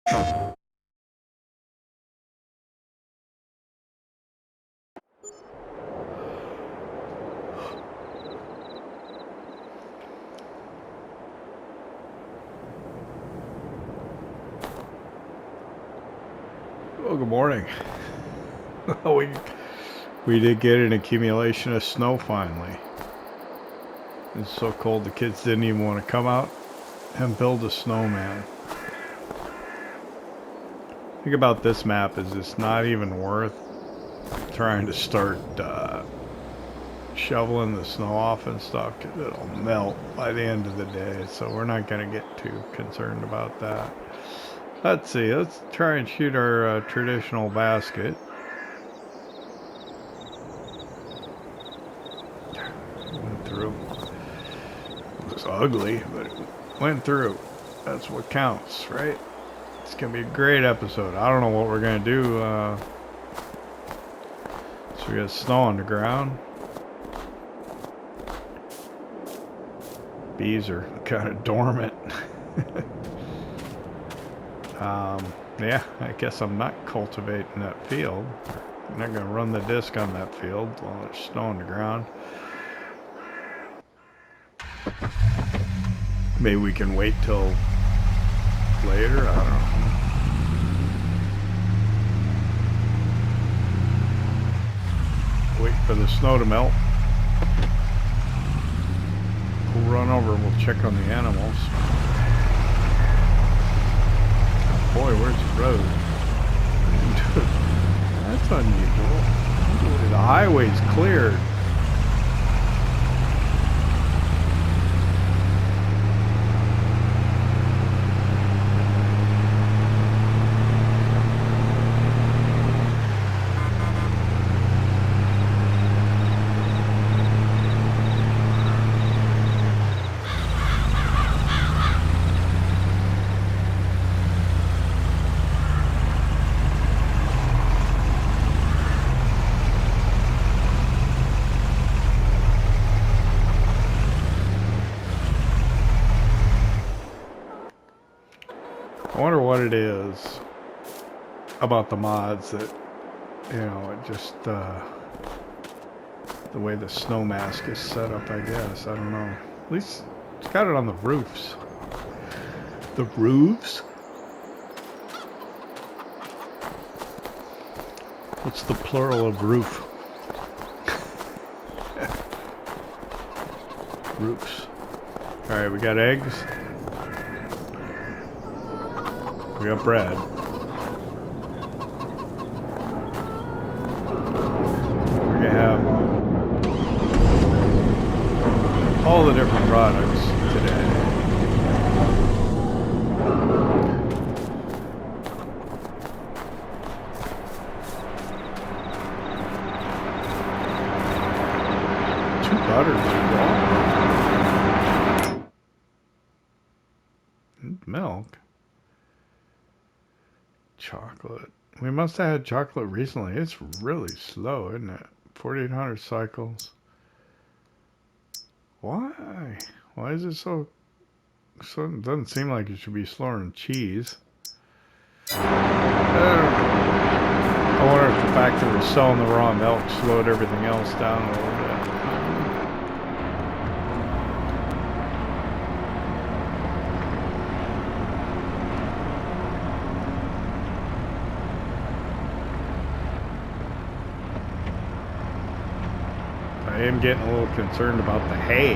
Well, good morning. we did get an accumulation of snow finally. It's so cold the kids didn't even want to come out and build a snowman. The thing about this map is it's not even worth trying to start shoveling the snow off and stuff, because it'll melt by the end of the day, so we're not going to get too concerned about that. Let's see, let's try and shoot our traditional basket. Went through. It was ugly, but it went through. That's what counts, right? It's going to be a great episode. I don't know what we're going to do. So we got snow on the ground. Bees are kind of dormant. Yeah, I guess I'm not cultivating that field. I'm not going to run the disc on that field while there's snow on the ground. Maybe we can wait till later, I don't know. Wait for the snow to melt. We'll run over and we'll check on the animals. Boy, where's the road? That's unusual. The highway's cleared. I wonder what it is about the mods that, you know, it just, the way the snow mask is set up, I guess. I don't know. At least it's got it on the roofs. The roofs? What's the plural of roof? Roofs. Alright, we got eggs. We got bread. We're gonna have all the different products today. Two butters involved. Milk. Chocolate. We must have had chocolate recently. It's really slow, isn't it? 4,800 cycles. Why? Why is it so... It doesn't seem like it should be slower than cheese. I wonder if the fact that we're selling the raw milk slowed everything else down a little bit. I am getting a little concerned about the hay.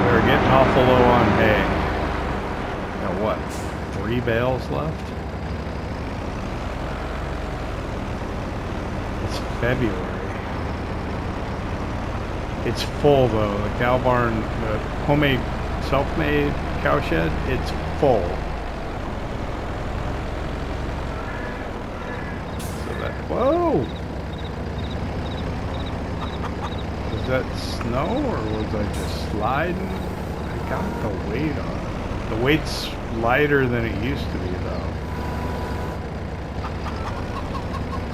We're getting awful low on hay. Got what, 3 bales left? February. It's full though. The cow barn, the homemade, self-made cowshed, it's full. So that, whoa! Was that snow or was I just sliding? I got the weight on it. The weight's lighter than it used to be though.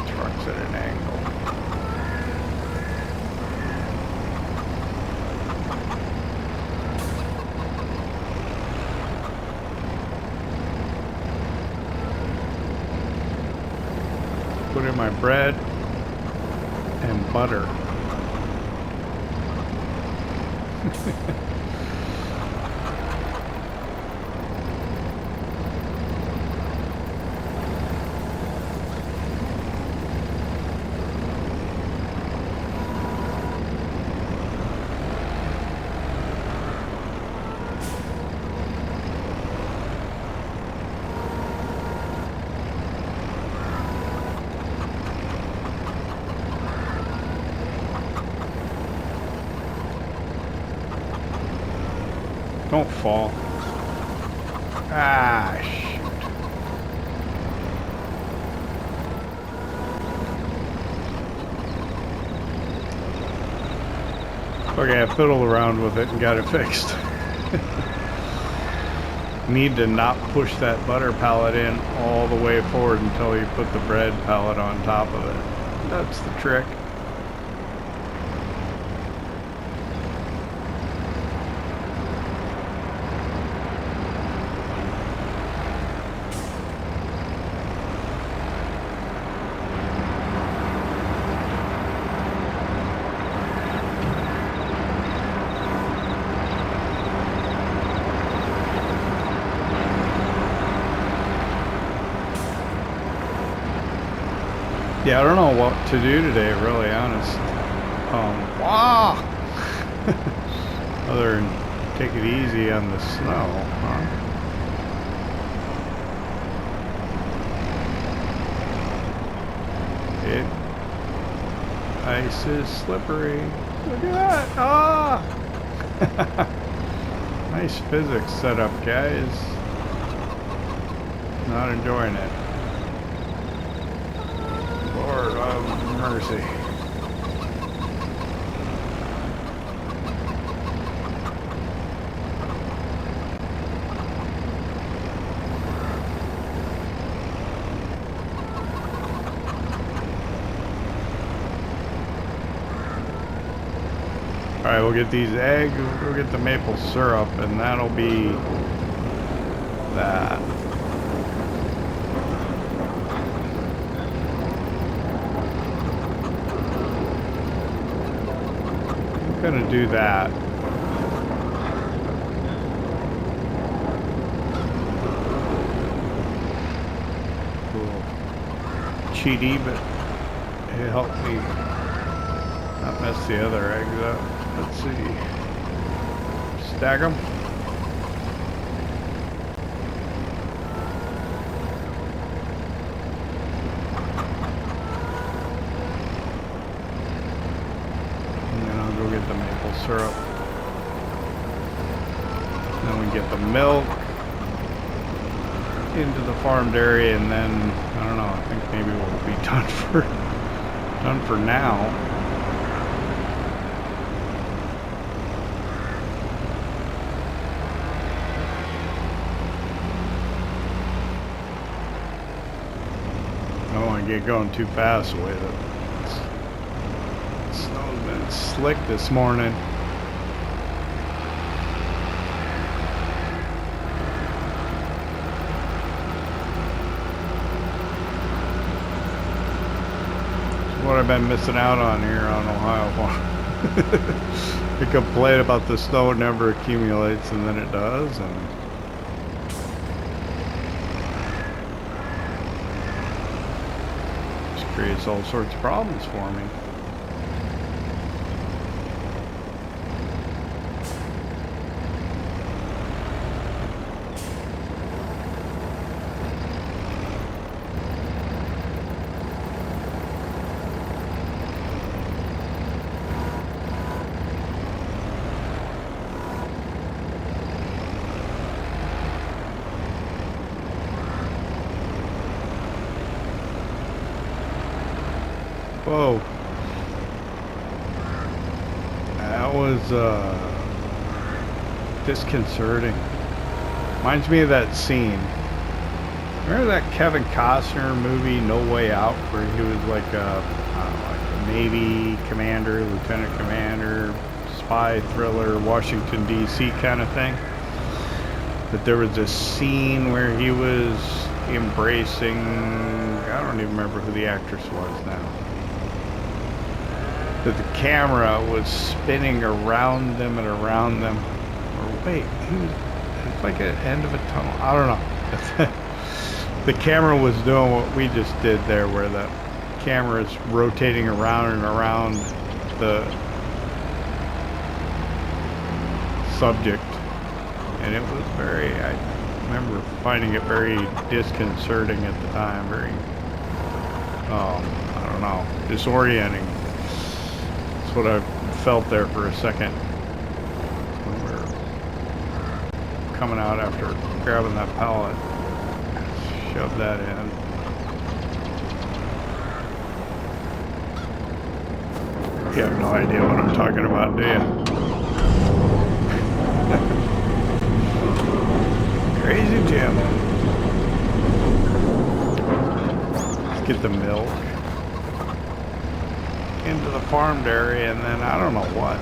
Truck's at an angle. Put in my bread and butter. Don't fall. Ah, shoot. Okay, I fiddled around with it and got it fixed. Need to not push that butter pallet in all the way forward until you put the bread pallet on top of it. That's the trick. Yeah, I don't know what to do today, really honest. Other than take it easy on the snow, huh? Ice is slippery. Look at that! Ah! Nice physics setup, guys. Not enjoying it. Lord of mercy. Alright, we'll get these eggs, we'll get the maple syrup, and that'll be that. I'm gonna do that. Cool. Cheaty, but it helped me not mess the other eggs up. Let's see. Stack them. And then I'll go get the maple syrup. Then we get the milk into the farm dairy, and then I don't know. I think maybe we'll be done for now. Get going too fast the way the snow's been slick this morning. It's what I've been missing out on here on Ohio Farm. We complain about the snow never accumulates, and then it does, and creates all sorts of problems for me. Whoa. disconcerting. Reminds me of that scene. Remember that Kevin Costner movie, No Way Out, where he was like a, I don't know, like a Navy commander, lieutenant commander, spy thriller, Washington D.C. kind of thing. But there was this scene where he was embracing, I don't even remember who the actress was now. But the camera was spinning around them and around them. Or wait, it's like at the end of a tunnel. I don't know. The camera was doing what we just did there, where the camera is rotating around and around the subject. And it was very, I remember finding it very disconcerting at the time, very, I don't know, disorienting. That's what I felt there for a second when we were coming out after grabbing that pallet. Shove that in. You have no idea what I'm talking about, do you? Crazy Jim. Let's get the milk into the farmed area, and then I don't know what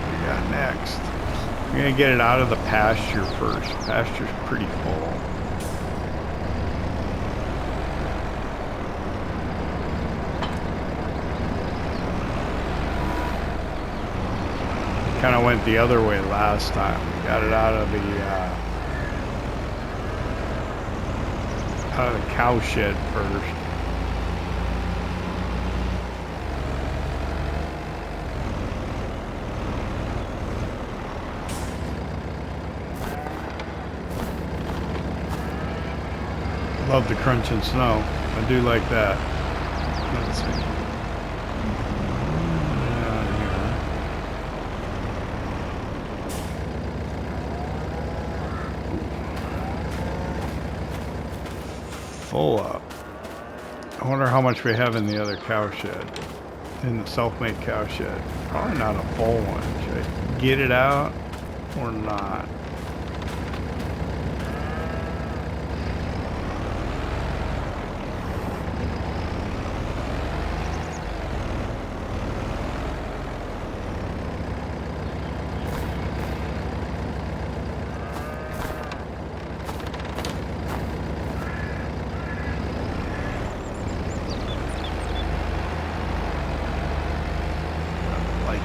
we got next. We're gonna get it out of the pasture first. Pasture's pretty full. Kind of went the other way last time. We got it out of the cowshed first. Love the crunching snow. I do like that. Let's see. Full up. I wonder how much we have in the other cowshed, in the Selfmade cowshed. Probably not a full one. Should I get it out or not?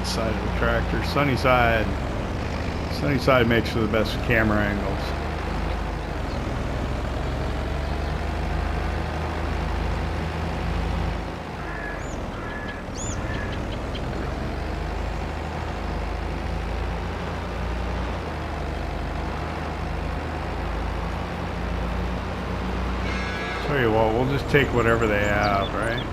Side of the tractor. Sunny side. Sunny side makes for the best camera angles. Tell you what, we'll just take whatever they have, right?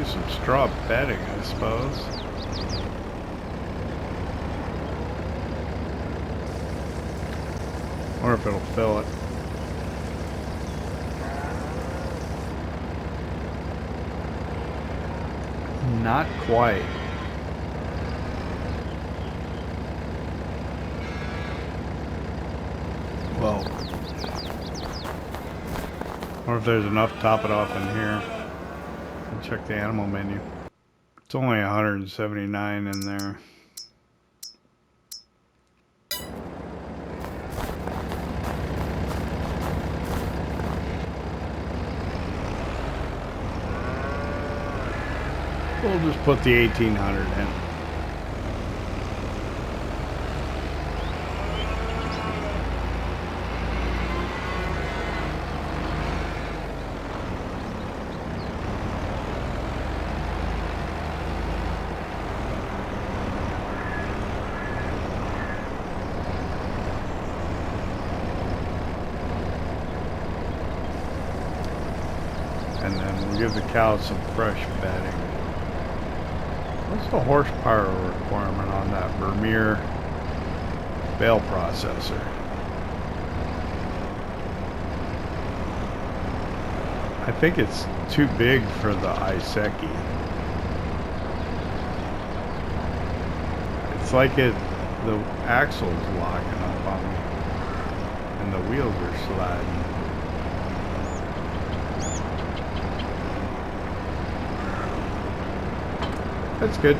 Some straw bedding, I suppose. Or if it'll fill it. Not quite. Well, or if there's enough to top it off in here. Check the animal menu. It's only 179 in there. We'll just put the 1800 in. and we'll give the cows some fresh bedding. What's the horsepower requirement on that Vermeer bale processor? I think it's too big for the Iseki. It's like the axle's locking up on me and the wheels are sliding. That's good.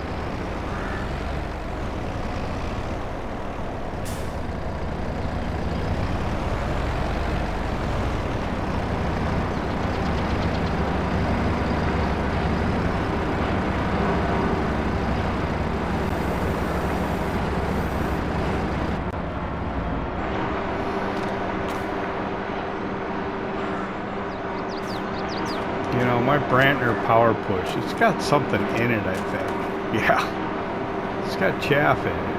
You know, my Brantner Power Push, it's got something in it, I think. Yeah, it's got chaff in it.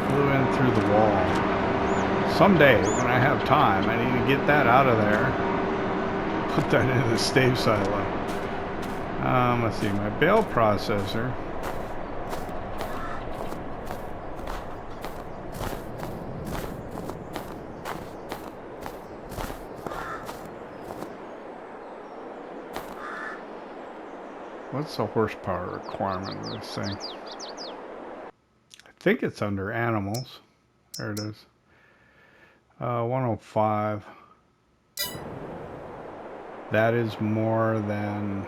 Blew in through the wall. Someday, when I have time, I need to get that out of there. Put that in the stave silo. Let's see, my bale processor. What's the horsepower requirement of this thing? I think it's under animals. There it is. 105. That is more than...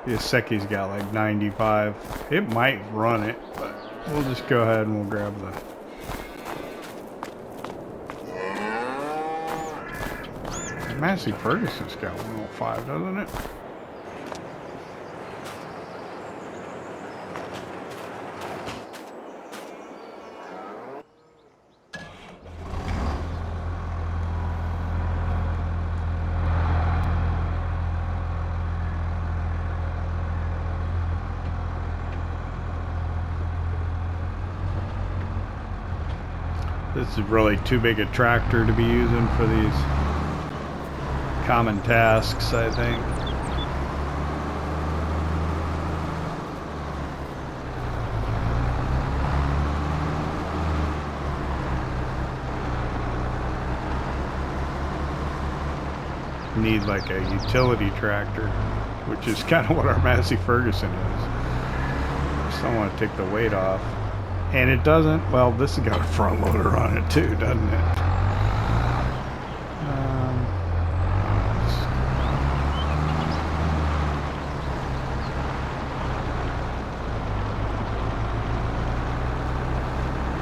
The Iseki's got like 95. It might run it, but we'll just go ahead and we'll grab the... Massey Ferguson's got 105, doesn't it? This is really too big a tractor to be using for these common tasks, I think. Need like a utility tractor, which is kind of what our Massey Ferguson is. Just don't want to take the weight off. And it doesn't, well, this has got a front loader on it too, doesn't it?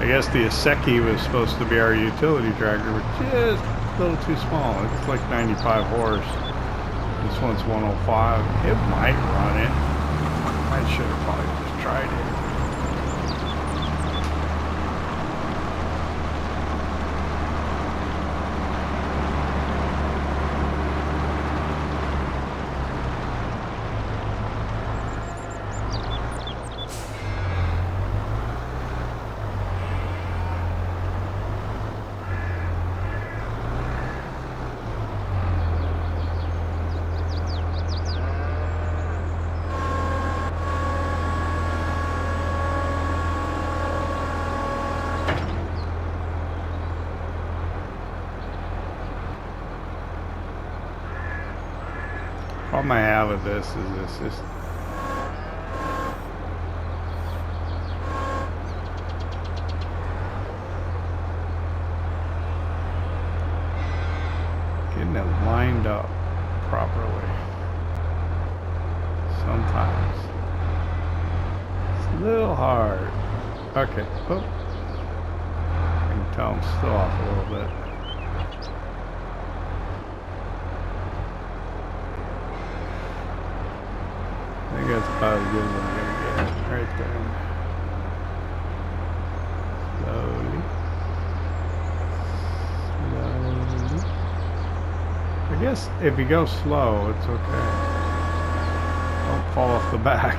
I guess the Iseki was supposed to be our utility tractor, which is a little too small. It's like 95 horse. This one's 105. It might run it. I should have probably just tried it. Problem I have with this is this getting it lined up properly. Sometimes it's a little hard. Okay. Oh. I can tell I'm still off a little bit. I think that's about as good as I'm going to get. Right there. Slowly. Slowly. I guess if you go slow, it's okay. Don't fall off the back.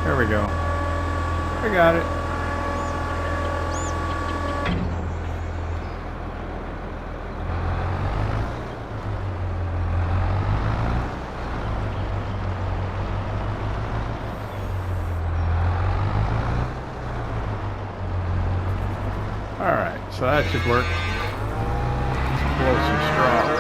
There we go. I got it. so that should work. Let's blow some straw.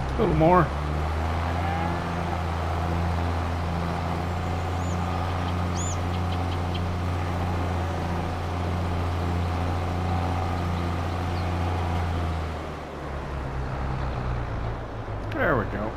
A little more. There we go.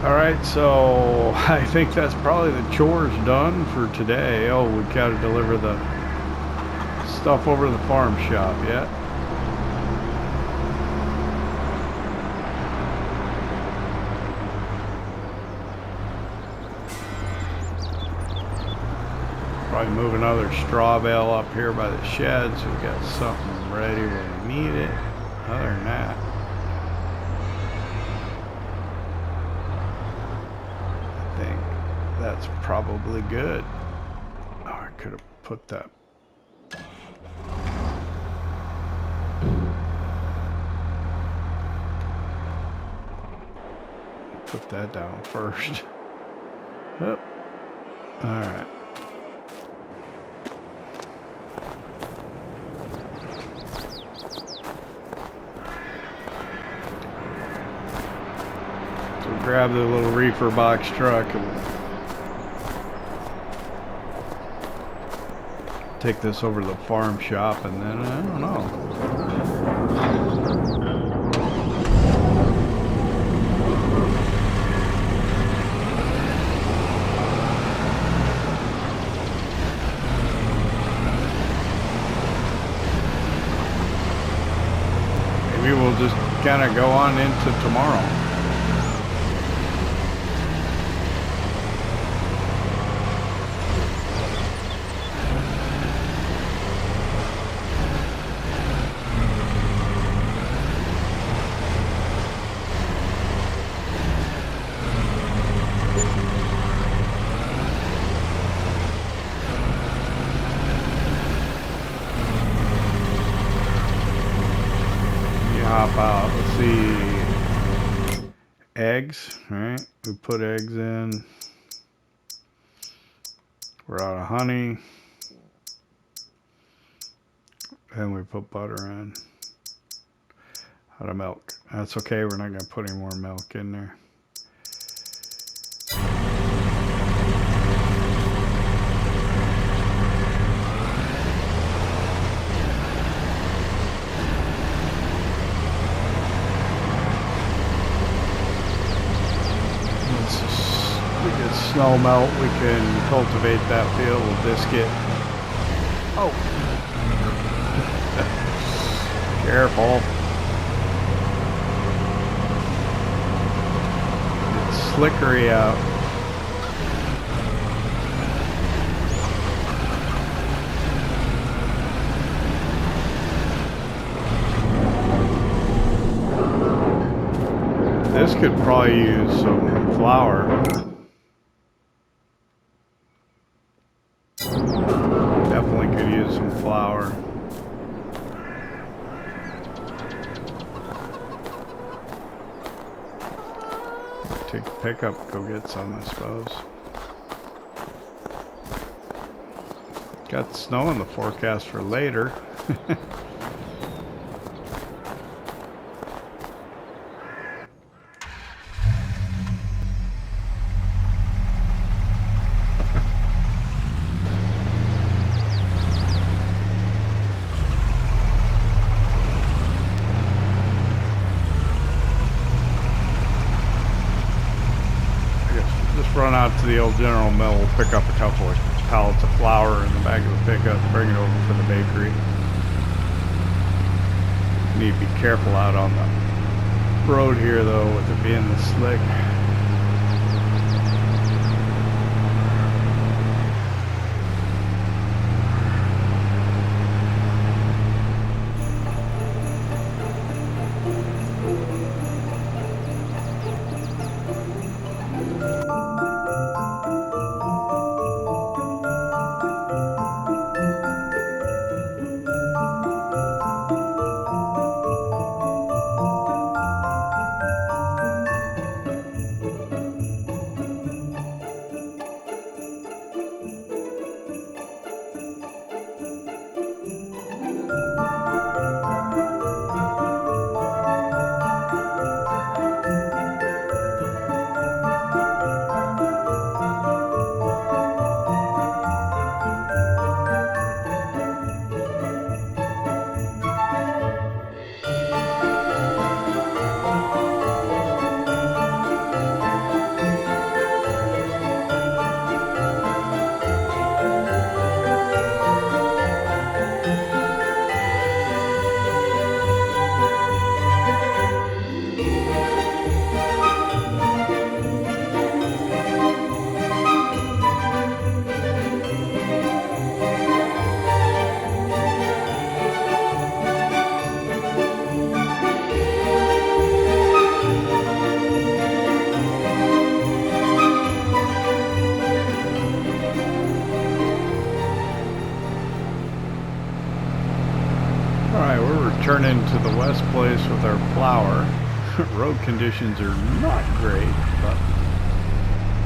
Alright, so I think that's probably the chores done for today. Oh, we gotta deliver the stuff over to the farm shop yet. Probably move another straw bale up here by the shed so we got something ready when we need it. Other than that, that's probably good. Oh, I could have put that. Put that down first. Oh. All right. So grab the little reefer box truck and take this over to the farm shop, and then I don't know. Maybe we'll just kind of go on into tomorrow. Hop out. Let's see. Eggs, right? We put eggs in. We're out of honey. And we put butter in. Out of milk. That's okay, we're not going to put any more milk in there. Snow melt, we can cultivate that field with biscuit. Oh, careful. It's slickery out. This could probably use some flour. Definitely could use some flour. Take the pickup, go get some, I suppose. Got snow in the forecast for later. run out to the old General Mill. We'll pick up a couple of pallets of flour in the back of the pickup and bring it over for the bakery. Need to be careful out on the road here though, with it being the slick. Turning to the west place with our flour. Road conditions are not great, but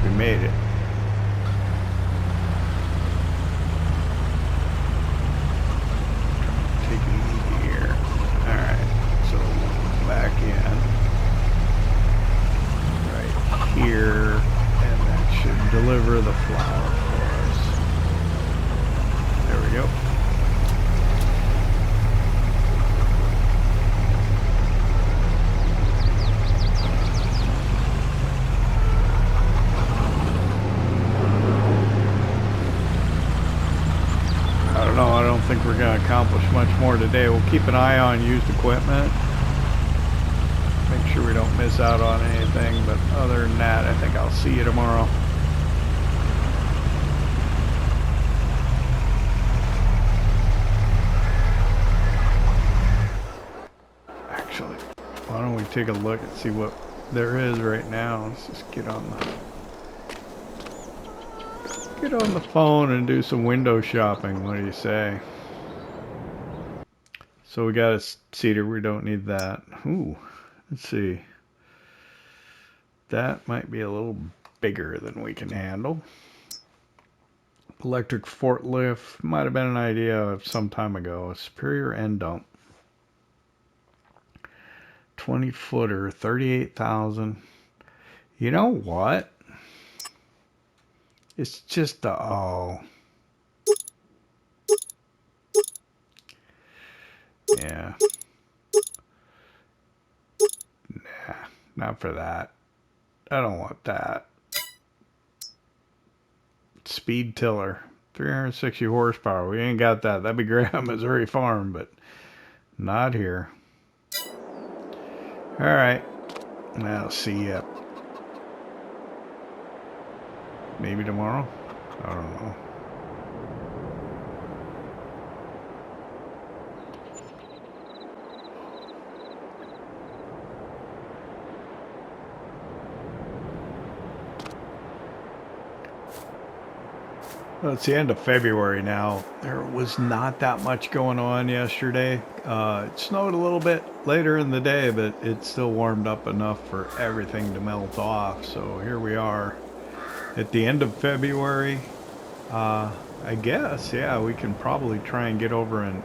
we made it. Take it easy here. Alright, so back in right here, and that should deliver the flour for us. There we go. I think we're going to accomplish much more today. We'll keep an eye on used equipment, make sure we don't miss out on anything, but other than that, I think I'll see you tomorrow. Actually, why don't we take a look and see what there is right now. Let's just get on the phone and do some window shopping. What do you say? So we got a seeder, we don't need that. Ooh, let's see. That might be a little bigger than we can handle. Electric forklift, might have been an idea some time ago. A Superior end dump. 20 footer, 38,000. You know what? It's just oh. Yeah. Nah, not for that. I don't want that. Speed tiller, 360 horsepower. We ain't got that. That'd be great on Missouri Farm, but not here. All right. I'll see ya. Maybe tomorrow? I don't know. Well, it's the end of February now. There was not that much going on yesterday. It snowed a little bit later in the day, but it still warmed up enough for everything to melt off. So here we are at the end of February. I guess, yeah, we can probably try and get over and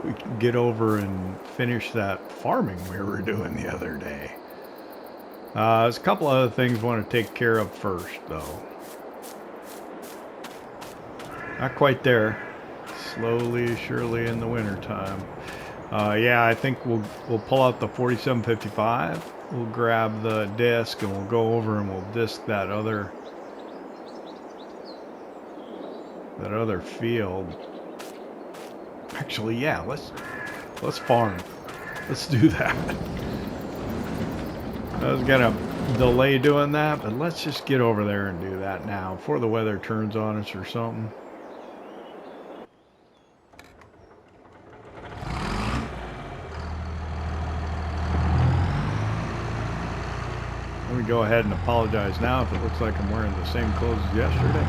we can get over and finish that farming we were doing the other day. There's a couple other things I want to take care of first, though. Not quite there. Slowly, surely in the winter time. Yeah, I think we'll pull out the 4755. We'll grab the disc and we'll go over and we'll disc that other field. Actually, yeah, let's farm. Let's do that. I was gonna delay doing that, but let's just get over there and do that now before the weather turns on us or something. Let me go ahead and apologize now if it looks like I'm wearing the same clothes as yesterday.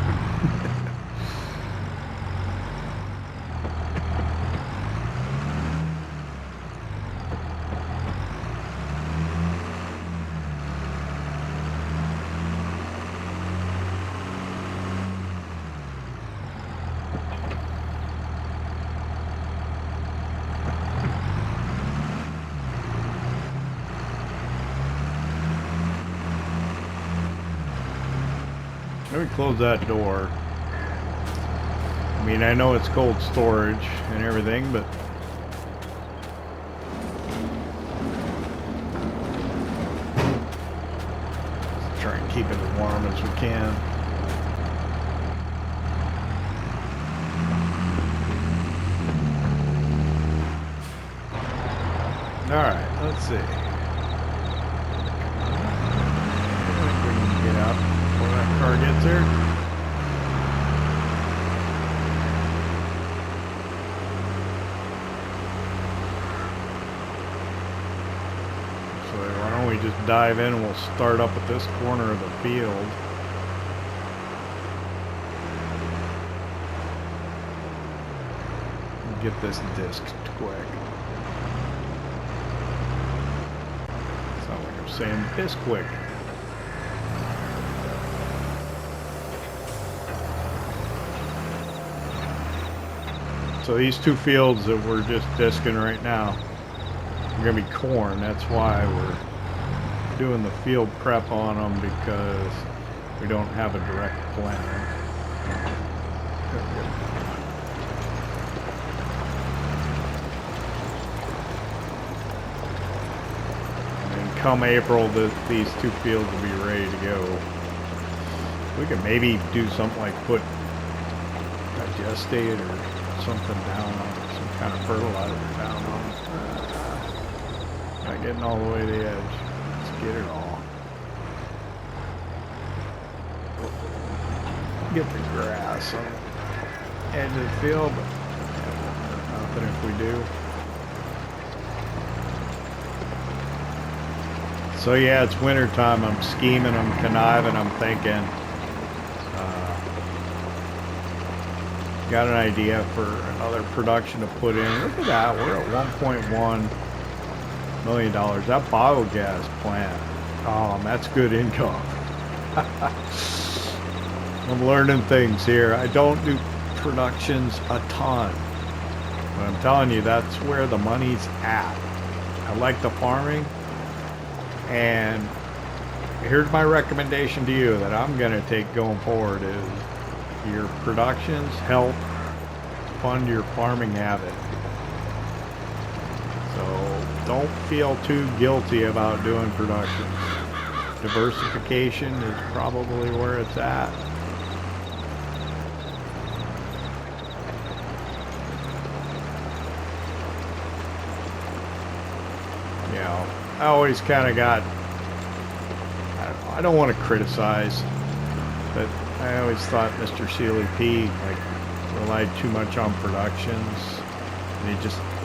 Let me close that door. I mean, I know it's cold storage and everything, but let's try and keep it as warm as we can. All right, let's see. I think we can get out before that car gets here. So why don't we just dive in and we'll start up at this corner of the field. And get this disc quick. Sound like I'm saying disc quick. So these two fields that we're just discing right now are going to be corn. That's why we're doing the field prep on them, because we don't have a direct plan. And come April, these two fields will be ready to go. We could maybe do something like put digestate or something down on it, some kind of fertilizer down on it. Not getting all the way to the edge. Let's get it all. Get the grass on the edge of the field, but nothing if we do. So yeah, it's winter time. I'm scheming, I'm conniving, I'm thinking. Got an idea for another production to put in. Look at that, we're at $1.1 million. That biogas plant, oh, that's good income. I'm learning things here. I don't do productions a ton, but I'm telling you, that's where the money's at. I like the farming, and here's my recommendation to you that I'm going to take going forward is your productions help fund your farming habit. So don't feel too guilty about doing productions. Diversification is probably where it's at. You know, I always kind of got, I don't want to criticize, but I always thought Mr. Sealy P relied too much on productions, and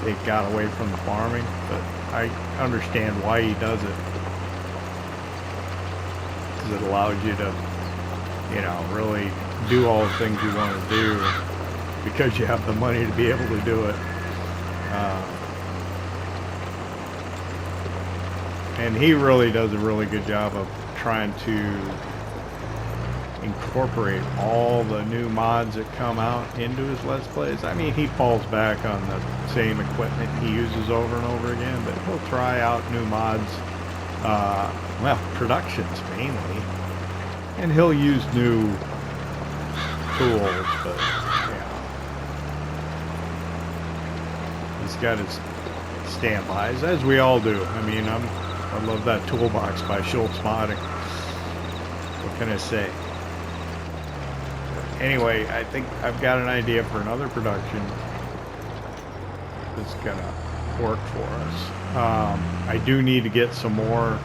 it got away from the farming. But I understand why he does it, because it allows you to, you know, really do all the things you want to do because you have the money to be able to do it. And he really does a really good job of trying to incorporate all the new mods that come out into his Let's Plays. I mean, he falls back on the same equipment he uses over and over again, but he'll try out new mods, well, productions mainly, and he'll use new tools, but yeah. He's got his standbys, as we all do. I mean, I love that Toolbox by SleutjesModding. What can I say? Anyway, I think I've got an idea for another production that's gonna work for us. I do need to get some more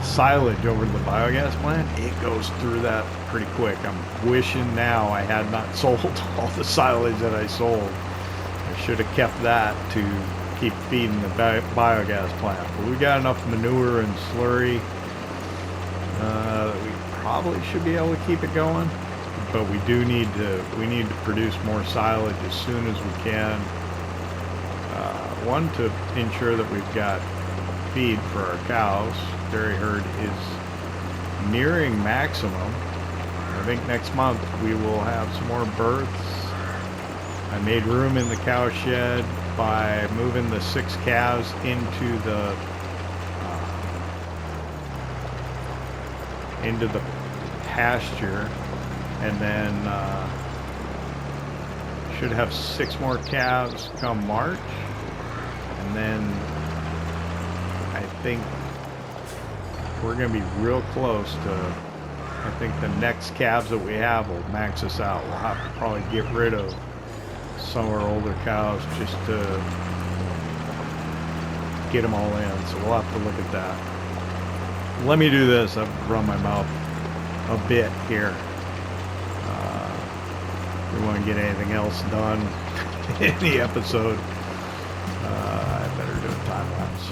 silage over to the biogas plant. It goes through that pretty quick. I'm wishing now I had not sold all the silage that I sold. I should have kept that to keep feeding the biogas plant. But we got enough manure and slurry that we probably should be able to keep it going. But we need to produce more silage as soon as we can. One, to ensure that we've got feed for our cows. Dairy herd is nearing maximum. I think next month we will have some more births. I made room in the cow shed by moving the 6 calves into the pasture, and then should have 6 more calves come March, and then I think we're going to be real close to, I think the next calves that we have will max us out. We'll have to probably get rid of some of our older cows just to get them all in. So we'll have to look at that. Let me do this. I've run my mouth a bit here. If we want to get anything else done in the episode, I better do a time lapse.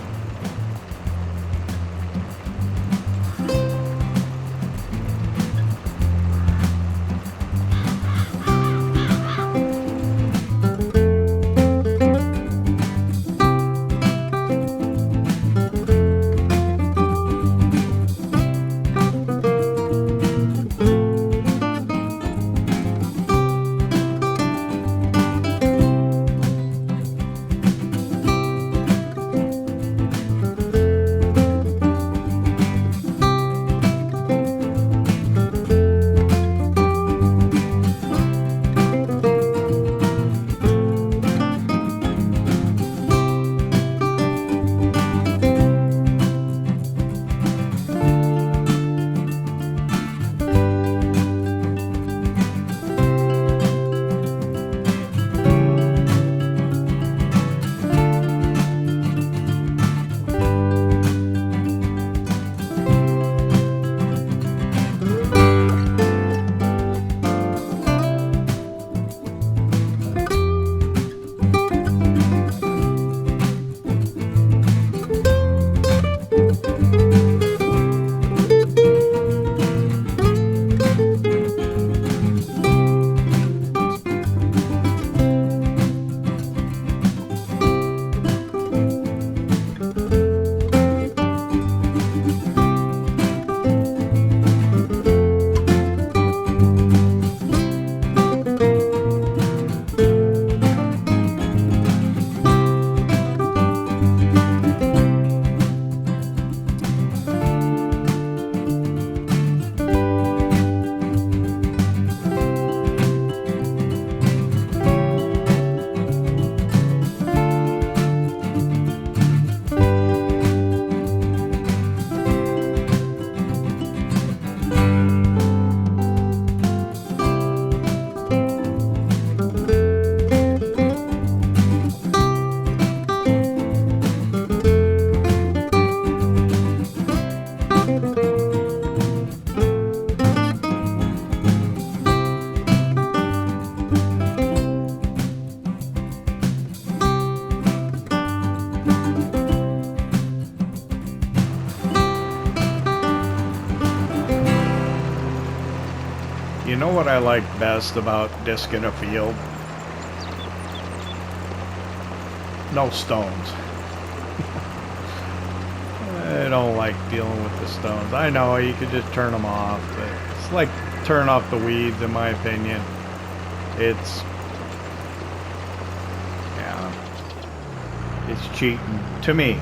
You know what I like best about disking a field? No stones. I don't like dealing with the stones. I know you could just turn them off, but it's like turn off the weeds, in my opinion. It's cheating to me.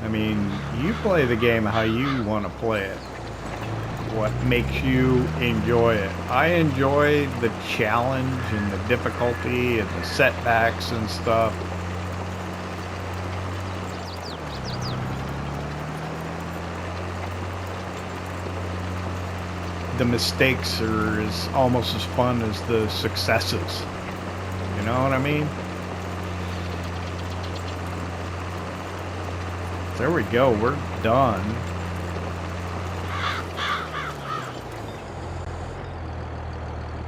I mean, you play the game how you want to play it. what makes you enjoy it. I enjoy the challenge and the difficulty and the setbacks and stuff. The mistakes are almost as fun as the successes. You know what I mean? There we go, we're done.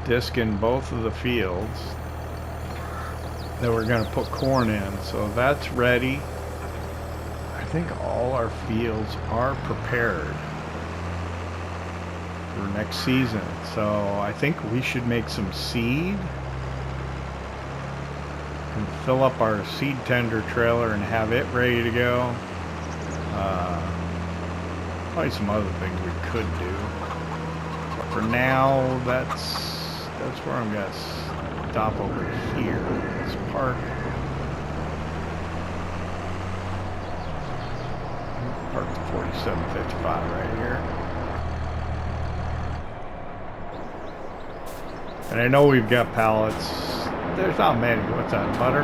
Disking both of the fields that we're going to put corn in. So that's ready. I think all our fields are prepared for next season. So I think we should make some seed and fill up our seed tender trailer and have it ready to go. Probably some other things we could do. But for now, that's where I'm going to stop over here. Let's park. Park the 4755 right here. And I know we've got pallets. There's not many. What's that, butter?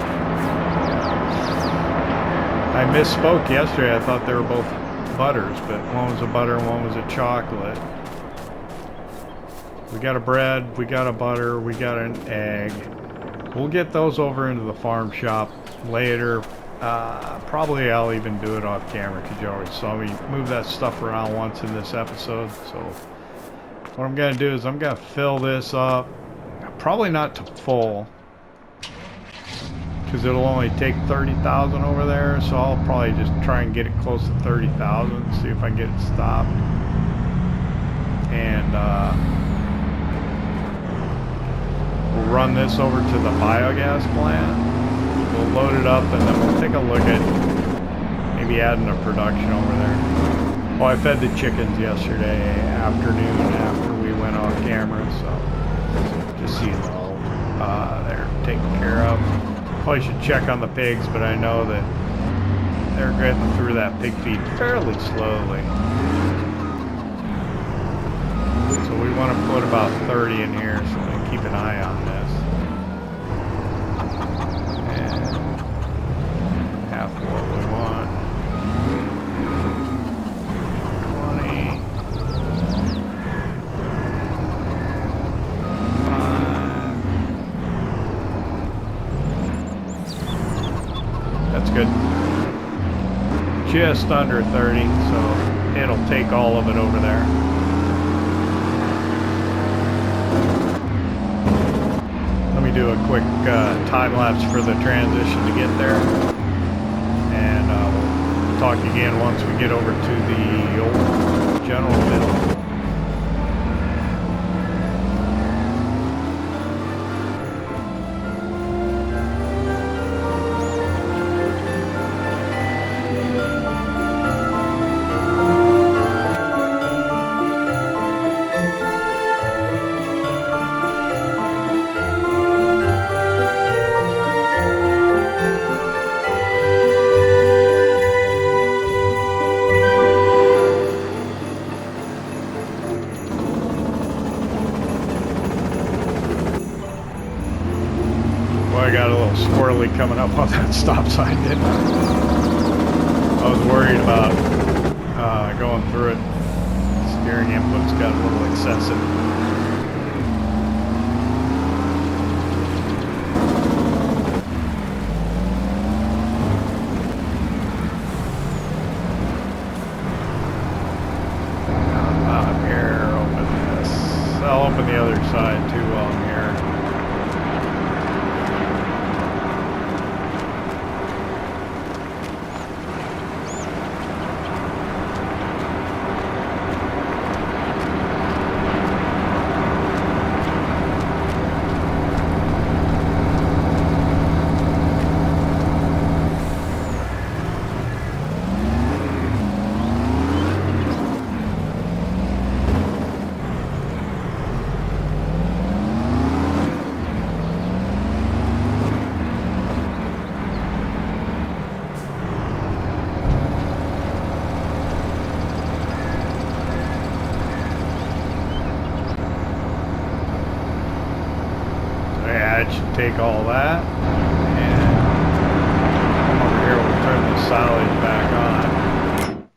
I misspoke yesterday. I thought they were both butters, but one was a butter and one was a chocolate. We got a bread, we got a butter, we got an egg. We'll get those over into the farm shop later. Probably I'll even do it off camera because you already saw me move that stuff around once in this episode. So what I'm going to do is I'm going to fill this up. Probably not to full, because it'll only take 30,000 over there, so I'll probably just try and get it close to 30,000, see if I can get it stopped. And we'll run this over to the biogas plant. We'll load it up and then we'll take a look at maybe adding a production over there. Oh, I fed the chickens yesterday afternoon after we went off camera, so just so you know, they're taken care of. Probably should check on the pigs, but I know that they're getting through that pig feed fairly slowly. So we want to put about 30 in here, so we can keep an eye on this. And half what we want. 20. That's good. Just under 30, so it'll take all of it over there. Let me do a quick time lapse for the transition to get there, and we'll talk again once we get over to the old general mill. Coming up on that stop sign, didn't I? I was worried about going through it. Steering input's got a little excessive. Here, open this. I'll open the other side too while I'm here. take all that, and come over here, we'll turn the silage back on.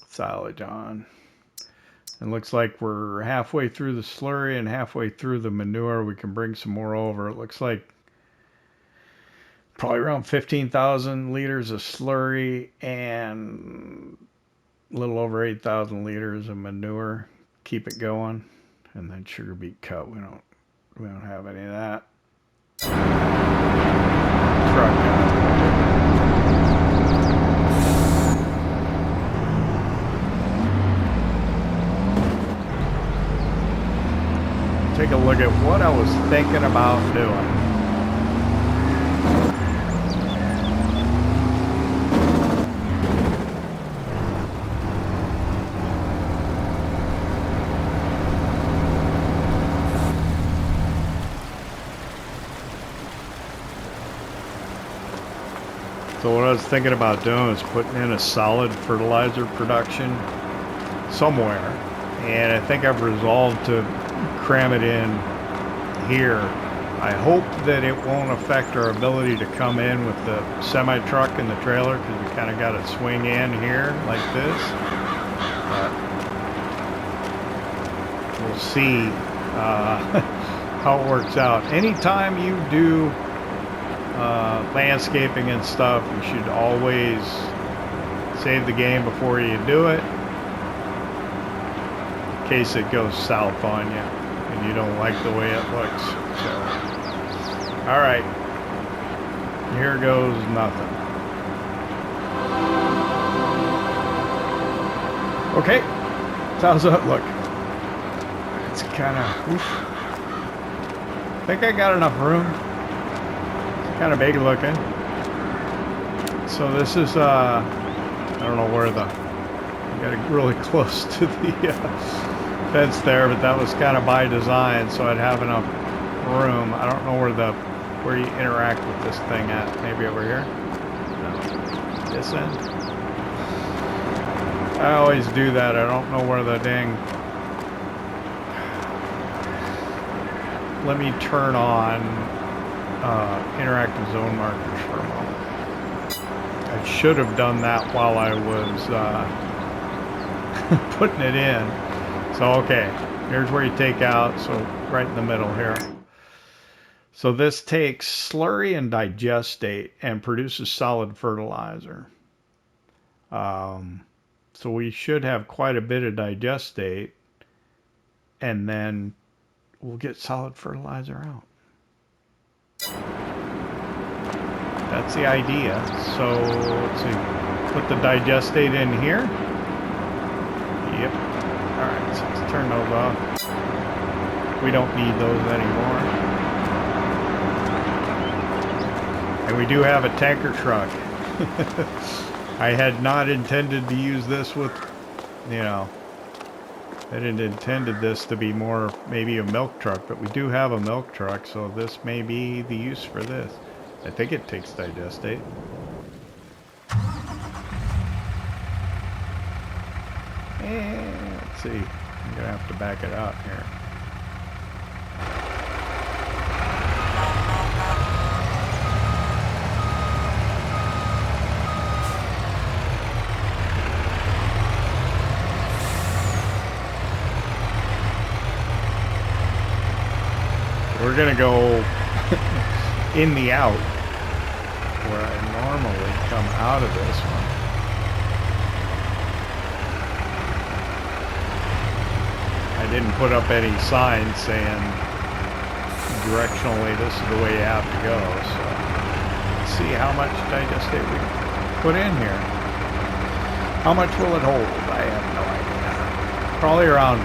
Silage on. It looks like we're halfway through the slurry and halfway through the manure. We can bring some more over. It looks like probably around 15,000 liters of slurry and a little over 8,000 liters of manure. Keep it going. And then sugar beet cut. We don't have any of that. Truck out. Take a look at what I was thinking about doing. So what I was thinking about doing is putting in a solid fertilizer production somewhere. And I think I've resolved to cram it in here. I hope that it won't affect our ability to come in with the semi-truck and the trailer, because we kind of got to swing in here like this. But we'll see how it works out. Anytime you do landscaping and stuff, you should always save the game before you do it, in case it goes south on you and you don't like the way it looks. So, all right, here goes nothing. Okay, so how's that look? It's kind of, I think I got enough room. It's kind of big looking. So this is, I don't know where I got it really close to the fence there, but that was kind of by design, so I'd have enough room. I don't know where you interact with this thing at. Maybe over here? No. This end? I always do that. I don't know where the dang... Let me turn on interactive zone markers for a moment. I should have done that while I was putting it in. So, okay, here's where you take out, so right in the middle here. So this takes slurry and digestate and produces solid fertilizer. So we should have quite a bit of digestate, and then we'll get solid fertilizer out. That's the idea. So let's see, put the digestate in here. Yep. All right, so let's turn those off. We don't need those anymore. And we do have a tanker truck. I had not intended to use this with, you know, I didn't intended this to be more maybe a milk truck, but we do have a milk truck, so this may be the use for this. I think it takes digestate. And let's see, I'm gonna have to back it out here. We're gonna go in the out where I normally come out of this one. I didn't put up any signs saying directionally this is the way you have to go, so let's see how much digestate we put in here. How much will it hold? I have no idea. Probably around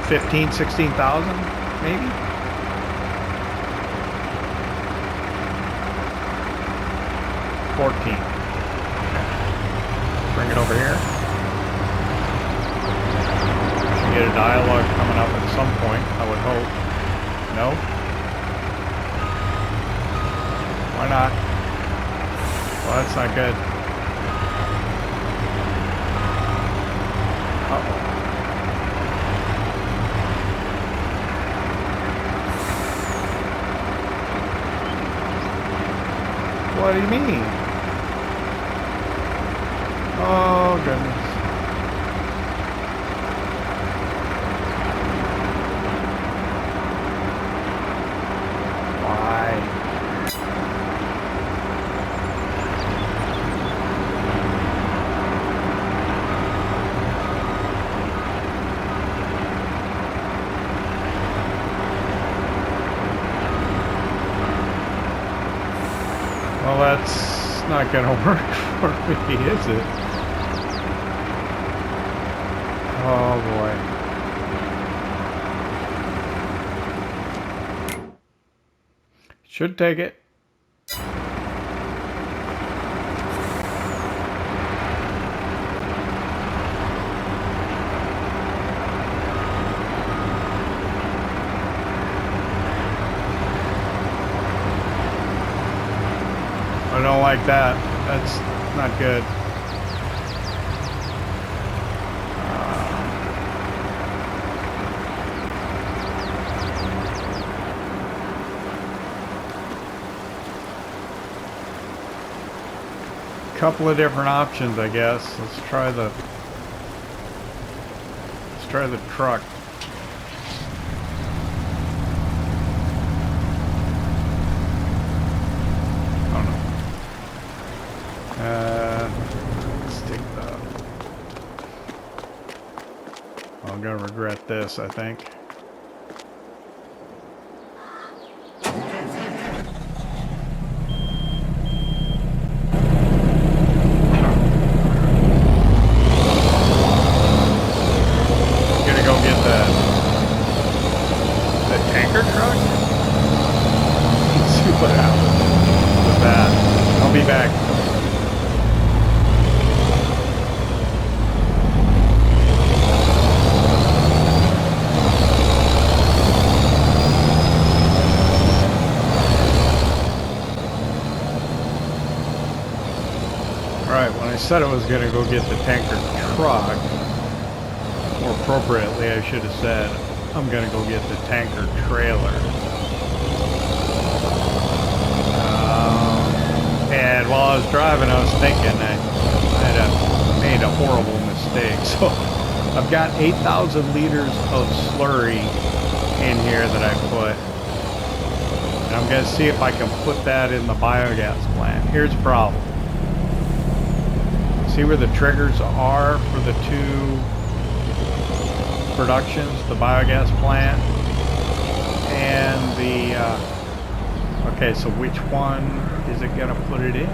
15,000, 16,000 maybe. 14. Okay. Bring it over here. Should get a dialogue coming up at some point, I would hope. No? Why not? Well, that's not good. Uh-oh. What do you mean? Oh, goodness. Well, that's not going to work for me, is it? Oh, boy. Should take it. I don't like that. That's not good. Couple of different options, I guess. Let's try the truck. Let's take the... I'm gonna regret this, I think. Gonna go get the tanker truck? Let's see what happens with that. I'll be back. I said I was going to go get the tanker truck. More appropriately, I should have said I'm going to go get the tanker trailer. And while I was driving, I was thinking I made a horrible mistake. So I've got 8,000 liters of slurry in here that I put. And I'm going to see if I can put that in the biogas plant. Here's the problem. See where the triggers are for the two productions, the biogas plant and the, okay, so which one is it going to put it in?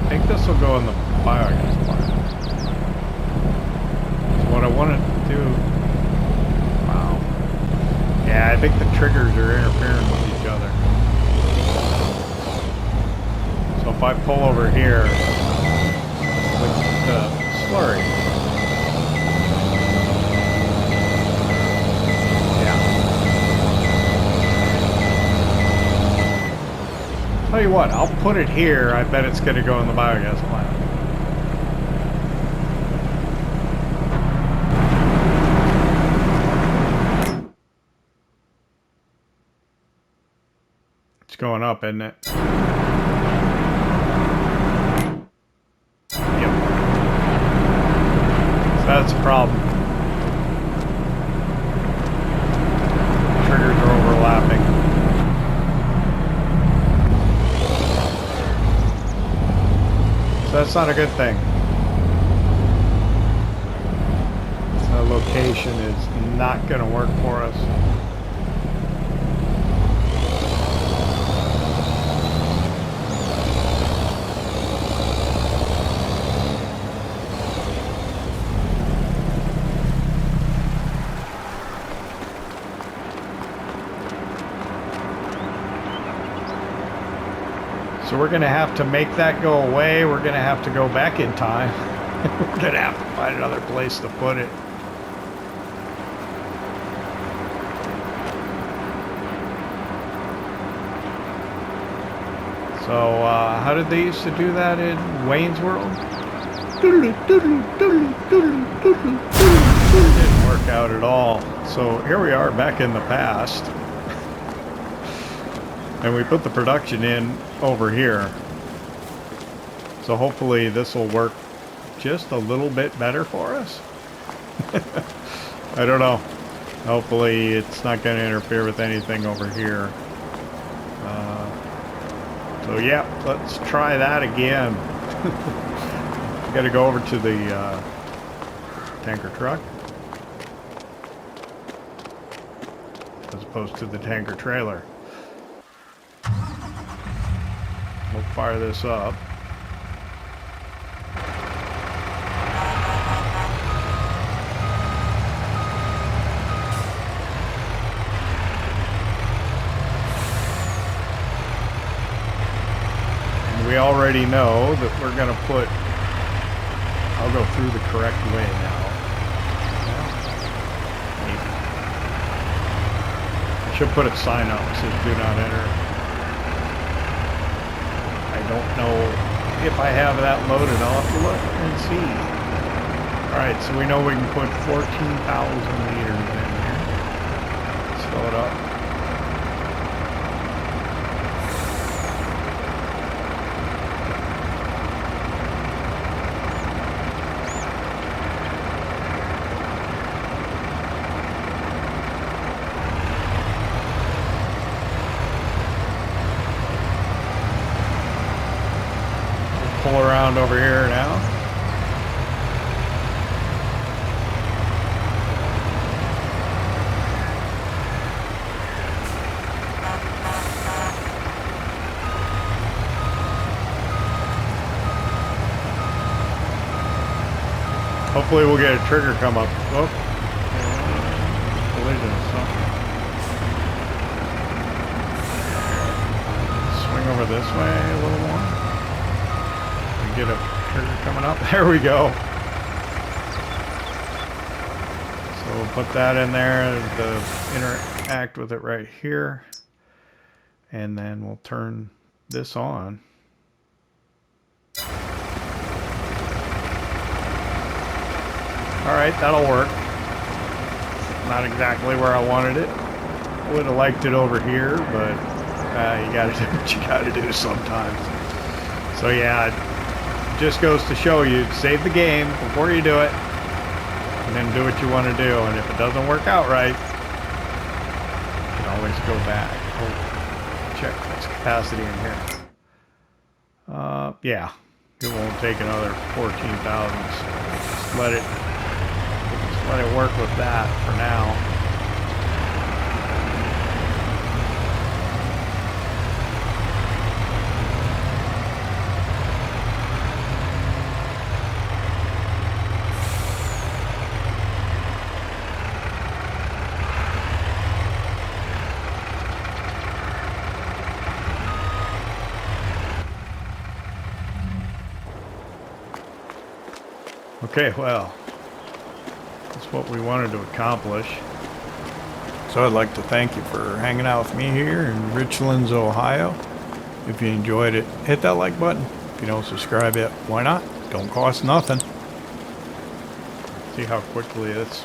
I think this will go in the biogas plant. What I want to do, wow, yeah, I think the triggers are interfering with each other. So if I pull over here with the slurry, yeah. Tell you what, I'll put it here. I bet it's going to go in the biogas plant. Going up, isn't it? Yep. So that's a problem. Triggers are overlapping. So that's not a good thing. The location is not going to work for us. So we're going to have to make that go away. We're going to have to go back in time. We're going to have to find another place to put it. So, how did they used to do that in Wayne's World? It didn't work out at all. So here we are back in the past. And we put the production in over here. So hopefully this will work just a little bit better for us. I don't know. Hopefully it's not going to interfere with anything over here. So yeah, let's try that again. Got to go over to the tanker truck as opposed to the tanker trailer. We'll fire this up. And we already know that we're going to put... I'll go through the correct way now. Maybe. I should put a sign up that says do not enter. I don't know if I have that loaded. I'll have to look and see. Alright, so we know we can put 14,000 liters in here. Let's fill it up. Pull around over here now. Hopefully we'll get a trigger come up. Oh, collision or something. Swing over this way a little more. Get a trigger coming up. There we go. So we'll put that in there, interact with it right here, and then we'll turn this on. Alright, that'll work. Not exactly where I wanted it. Would have liked it over here, but you gotta do what you gotta do sometimes. So yeah, just goes to show you, save the game before you do it, and then do what you want to do. And if it doesn't work out right, you can always go back. Oh, check this capacity in here. Yeah, it won't take another 14,000. Just let it work with that for now. Okay, well, that's what we wanted to accomplish. So I'd like to thank you for hanging out with me here in Richlands, Ohio. If you enjoyed it, hit that like button. If you don't subscribe yet, why not? Don't cost nothing. See how quickly it's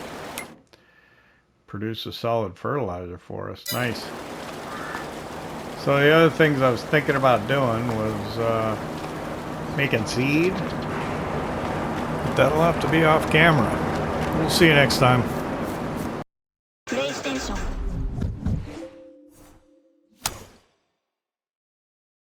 produced a solid fertilizer for us. Nice. So the other things I was thinking about doing was making seed. That'll have to be off camera. We'll see you next time.